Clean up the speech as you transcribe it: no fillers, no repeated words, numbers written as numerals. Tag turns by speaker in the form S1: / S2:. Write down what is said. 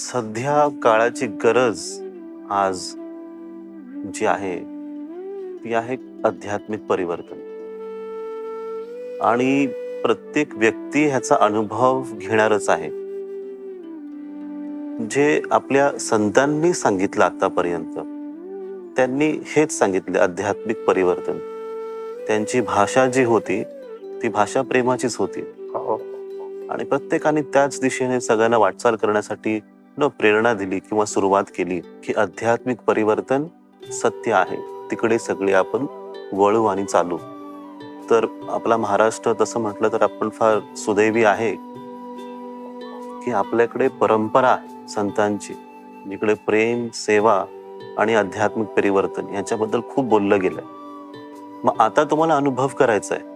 S1: सध्या काळाची गरज आज जी आहे ती आहे आध्यात्मिक परिवर्तन. आणि प्रत्येक व्यक्ती ह्याचा अनुभव घेणारच आहे. जे आपल्या संतांनी सांगितलं आतापर्यंत, त्यांनी हेच सांगितले आध्यात्मिक परिवर्तन. त्यांची भाषा जी होती ती भाषा प्रेमाचीच होती.
S2: हो.
S1: आणि प्रत्येकाने त्याच दिशेने सगळ्यांना वाटचाल करण्यासाठी प्रेरणा दिली किंवा सुरुवात केली की आध्यात्मिक परिवर्तन सत्य आहे, तिकडे सगळे आपण वळू आणि चालू. तर आपला महाराष्ट्र तसं म्हटलं तर आपण फार सुदैवी आहे की आपल्याकडे परंपरा आहे संतांची, जिकडे प्रेम, सेवा आणि आध्यात्मिक परिवर्तन याच्याबद्दल खूप बोललं गेलंय. मग आता तुम्हाला अनुभव करायचा आहे